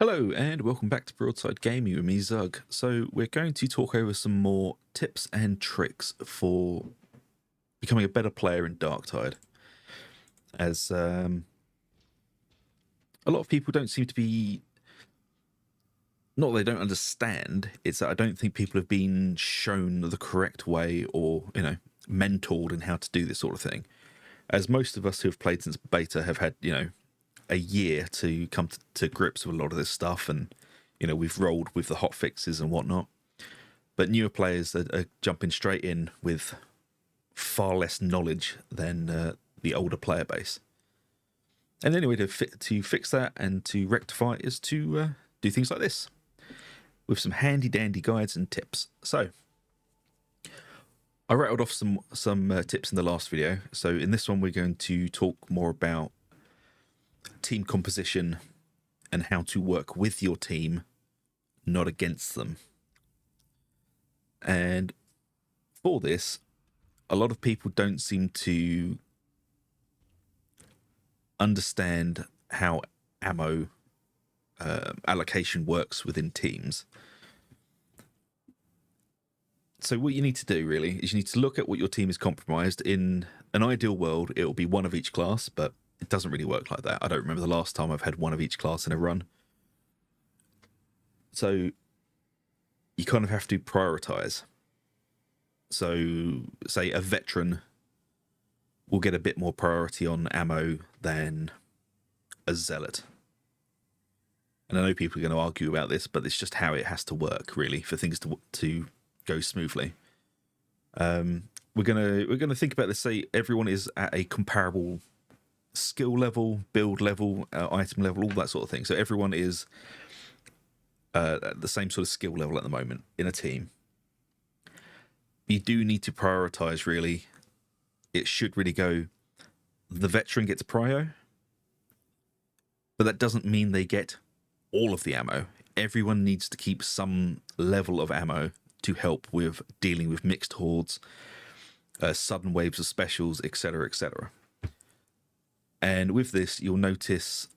Hello and welcome back to Broadside Gaming with me, Zug. So we're going to talk over some more tips and tricks for becoming a better player in Darktide. As a lot of people don't seem to be, not that they don't understand, it's that I don't think people have been shown the correct way or, mentored in how to do this sort of thing. As most of us who have played since beta have had, a year to come to grips with a lot of this stuff, and we've rolled with the hot fixes and whatnot. But newer players are jumping straight in with far less knowledge than the older player base. And the only way to fix that and to rectify it is to do things like this with some handy dandy guides and tips. So I rattled off some tips in the last video. So in this one we're going to talk more about team composition and how to work with your team, not against them. And for this, a lot of people don't seem to understand how ammo allocation works within teams. So what you need to do really is you need to look at what your team is compromised. In an ideal world, it will be one of each class, but it doesn't really work like that. I don't remember the last time I've had one of each class in a run. So you kind of have to prioritize. So say a veteran will get a bit more priority on ammo than a zealot. And I know people are going to argue about this, but it's just how it has to work really for things to go smoothly. We're gonna think about this. Say everyone is at a comparable skill level, build level, item level, all that sort of thing. So everyone is at the same sort of skill level at the moment in a team. You do need to prioritize really. It should really go, the veteran gets prio, but that doesn't mean they get all of the ammo. Everyone needs to keep some level of ammo to help with dealing with mixed hordes, sudden waves of specials, etc., etc. And with this, you'll notice,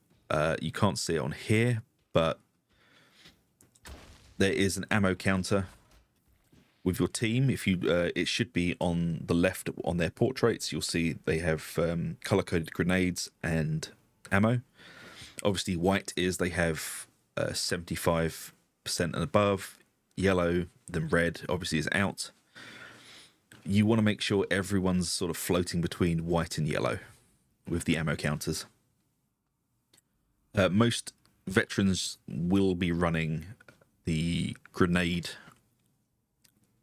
you can't see it on here, but there is an ammo counter with your team. If you, it should be on the left on their portraits. You'll see they have color-coded grenades and ammo. Obviously, white is they have 75% and above. Yellow, then red, obviously is out. You want to make sure everyone's sort of floating between white and yellow with the ammo counters. Most veterans will be running the grenade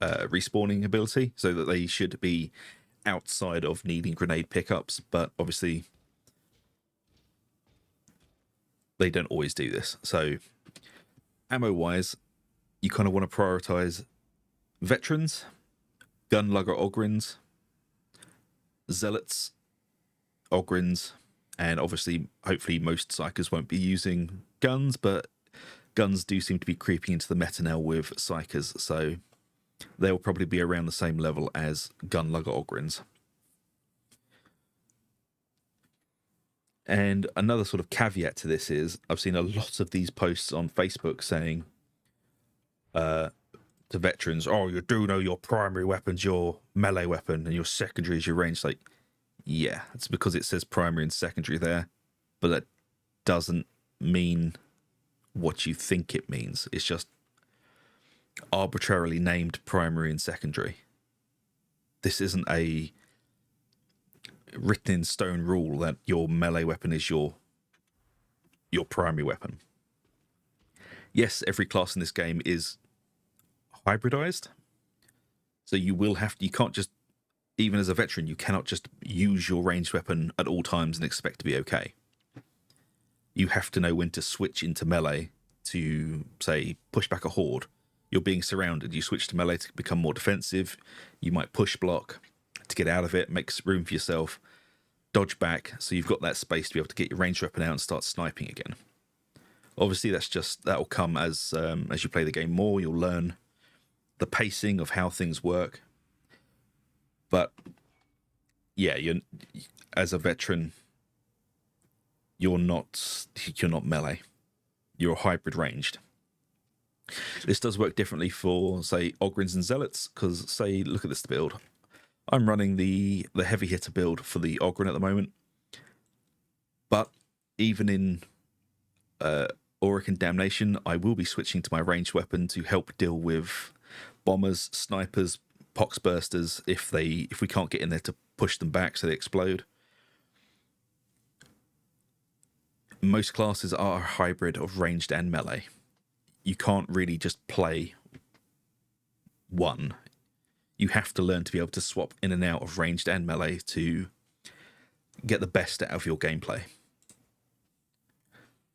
respawning ability, so that they should be outside of needing grenade pickups, but obviously they don't always do this. So ammo wise, you kind of want to prioritize veterans, gunlugger ogrins, zealots, ogrins, and obviously hopefully most psychers won't be using guns, but guns do seem to be creeping into the meta now with psychers, so they'll probably be around the same level as gunlugger ogrins. And another sort of caveat to this is I've seen a lot of these posts on Facebook saying to veterans, oh, you do know your primary weapon's your melee weapon and your secondary is your range. Like, yeah, it's because it says primary and secondary there, but that doesn't mean what you think it means. It's just arbitrarily named primary and secondary. This isn't a written in stone rule that your melee weapon is your primary weapon. Yes, every class in this game is hybridized, so you can't just, even as a veteran, you cannot just use your ranged weapon at all times and expect to be okay. You have to know when to switch into melee to, say, push back a horde. You're being surrounded, you switch to melee to become more defensive. You might push block to get out of it, makes room for yourself, dodge back, so you've got that space to be able to get your ranged weapon out and start sniping again. Obviously, that'll come as you play the game more. You'll learn the pacing of how things work. But yeah, as a veteran, you're not melee. you're hybrid ranged. This does work differently for, say, Ogryns and Zealots, because, say, look at this build. I'm running the heavy hitter build for the Ogryn at the moment, but even in Auric and Damnation, I will be switching to my ranged weapon to help deal with bombers, snipers, pox bursters if we can't get in there to push them back so they explode. Most classes are a hybrid of ranged and melee. You can't really just play one. You have to learn to be able to swap in and out of ranged and melee to get the best out of your gameplay.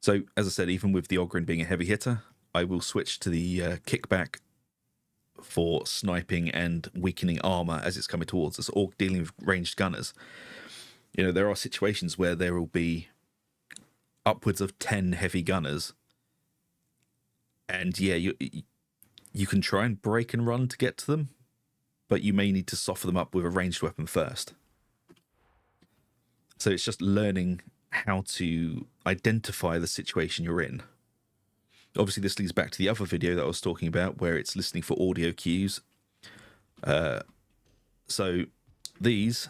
So, as I said, even with the Ogryn being a heavy hitter, I will switch to the kickback for sniping and weakening armor as it's coming towards us, or dealing with ranged gunners. You know, there are situations where there will be upwards of 10 heavy gunners, and yeah, you can try and break and run to get to them, but you may need to soften them up with a ranged weapon first. So it's just learning how to identify the situation you're in. Obviously, this leads back to the other video that I was talking about, where it's listening for audio cues. So these,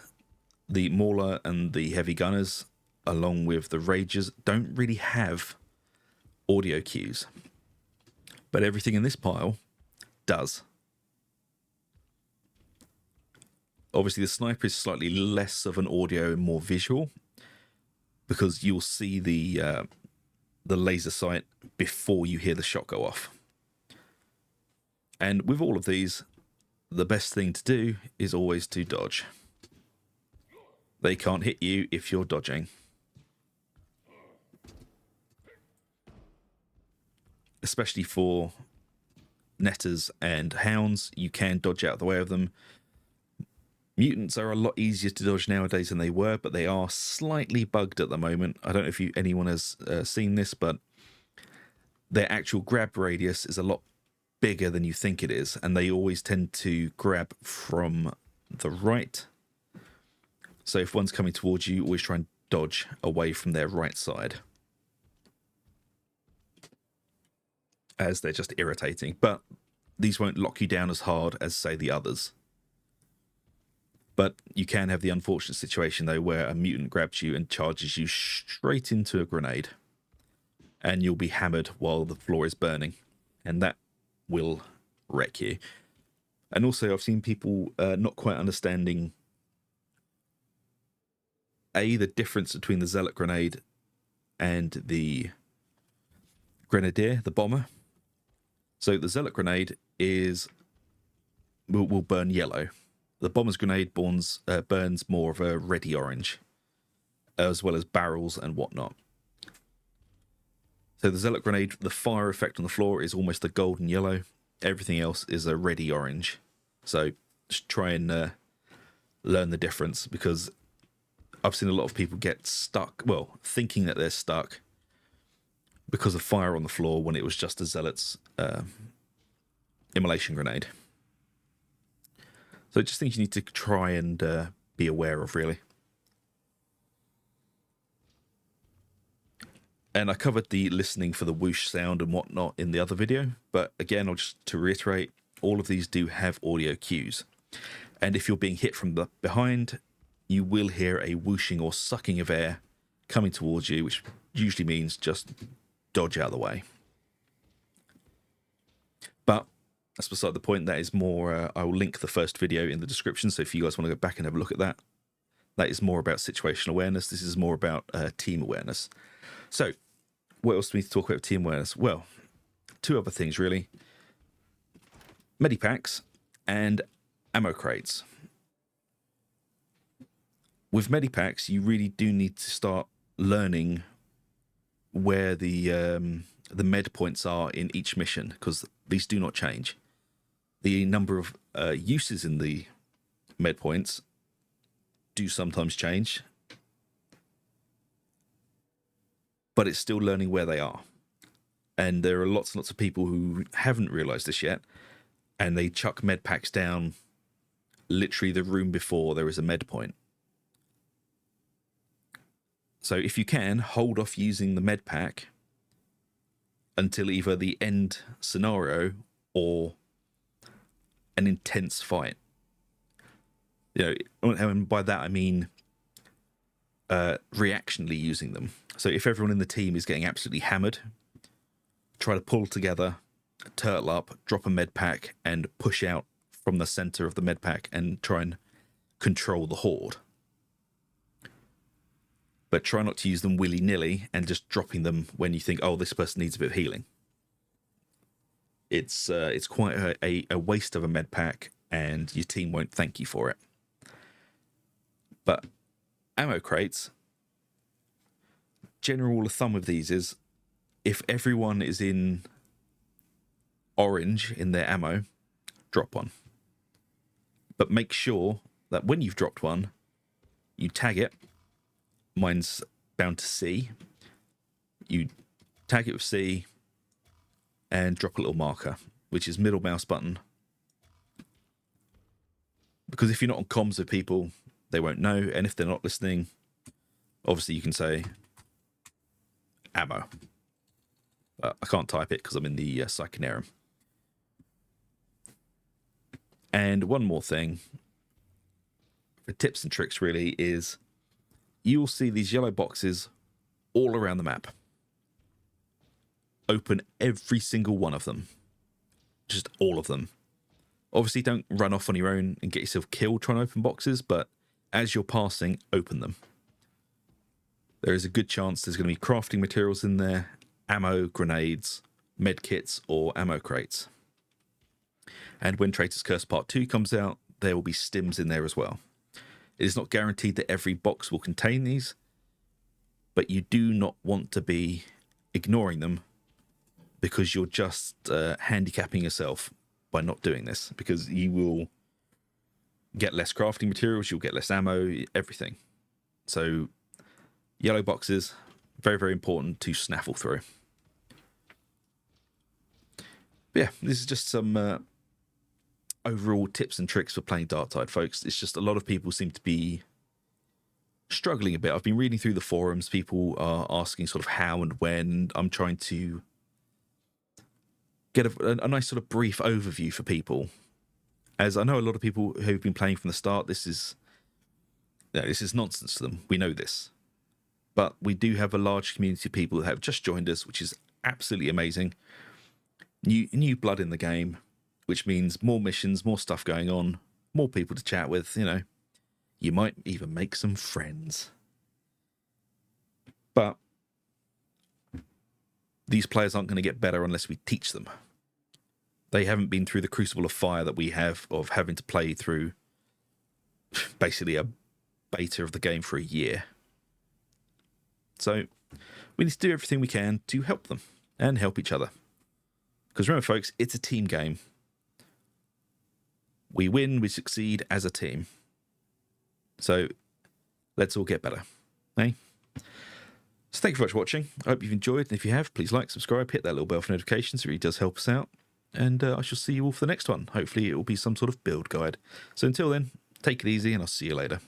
the Mauler and the Heavy Gunners, along with the Ragers, don't really have audio cues. But everything in this pile does. Obviously, the Sniper is slightly less of an audio and more visual, because you'll see the laser sight before you hear the shot go off. And with all of these, the best thing to do is always to dodge. They can't hit you if you're dodging. Especially for Netters and Hounds, you can dodge out of the way of them. Mutants are a lot easier to dodge nowadays than they were, but they are slightly bugged at the moment. I don't know if anyone has seen this, but their actual grab radius is a lot bigger than you think it is, and they always tend to grab from the right. So if one's coming towards you, always try and dodge away from their right side, as they're just irritating. But these won't lock you down as hard as, say, the others. But you can have the unfortunate situation, though, where a mutant grabs you and charges you straight into a grenade. And you'll be hammered while the floor is burning. And that will wreck you. And also, I've seen people not quite understanding, the difference between the Zealot grenade and the Grenadier, the bomber. So the Zealot grenade will burn yellow. The bomber's grenade burns more of a reddy orange, as well as barrels and whatnot. So the Zealot grenade, the fire effect on the floor is almost a golden yellow. Everything else is a reddy orange. So just try and learn the difference, because I've seen a lot of people get stuck, well, thinking that they're stuck because of fire on the floor when it was just a Zealot's immolation grenade. So just things you need to try and be aware of, really. And I covered the listening for the whoosh sound and whatnot in the other video. But again, to reiterate, all of these do have audio cues. And if you're being hit from the behind, you will hear a whooshing or sucking of air coming towards you, which usually means just dodge out of the way. But that's beside the point. That is more, I will link the first video in the description, so if you guys want to go back and have a look at that. That is more about situational awareness. This is more about team awareness. So, what else do we need to talk about team awareness? Well, two other things, really. Medipacks and ammo crates. With Medipacks, you really do need to start learning where the med points are in each mission, because these do not change. The number of uses in the med points do sometimes change, but it's still learning where they are. And there are lots and lots of people who haven't realised this yet, and they chuck med packs down literally the room before there is a med point. So if you can, hold off using the med pack until either the end scenario or an intense fight. You know, and by that I mean reactionally using them. So if everyone in the team is getting absolutely hammered, try to pull together, turtle up, drop a med pack, and push out from the center of the med pack and try and control the horde. But try not to use them willy-nilly and just dropping them when you think, oh, this person needs a bit of healing. It's quite a waste of a med pack, and your team won't thank you for it. But ammo crates, general rule of thumb with these is, if everyone is in orange in their ammo, drop one. But make sure that when you've dropped one, you tag it. Mine's bound to C. You tag it with C and drop a little marker, which is middle mouse button. Because if you're not on comms with people, they won't know. And if they're not listening, obviously you can say ammo. I can't type it because I'm in the Psychonerum. And one more thing, for tips and tricks really, is you will see these yellow boxes all around the map. Open every single one of them. Just all of them. Obviously, don't run off on your own and get yourself killed trying to open boxes, but as you're passing, open them. There is a good chance there's going to be crafting materials in there, ammo, grenades, med kits, or ammo crates. And when Traitor's Curse Part 2 comes out, there will be stims in there as well. It is not guaranteed that every box will contain these, but you do not want to be ignoring them because you're just handicapping yourself by not doing this, because you will get less crafting materials, you'll get less ammo, everything. So yellow boxes, very, very important to snaffle through. But yeah, this is just some overall tips and tricks for playing Darktide, folks. It's just a lot of people seem to be struggling a bit. I've been reading through the forums. People are asking sort of how and when. I'm trying to get a nice sort of brief overview for people, as I know a lot of people who've been playing from the start, this is nonsense to them. We know this. But we do have a large community of people that have just joined us, which is absolutely amazing. New blood in the game, which means more missions, more stuff going on, more people to chat with, you know. You might even make some friends. But these players aren't going to get better unless we teach them. They haven't been through the crucible of fire that we have, of having to play through basically a beta of the game for a year. So we need to do everything we can to help them and help each other. Because remember, folks, it's a team game. We win, we succeed as a team. So let's all get better. Eh? So thank you very much for watching. I hope you've enjoyed. And if you have, please like, subscribe, hit that little bell for notifications. It really does help us out. And I shall see you all for the next one. Hopefully it will be some sort of build guide. So until then, take it easy and I'll see you later.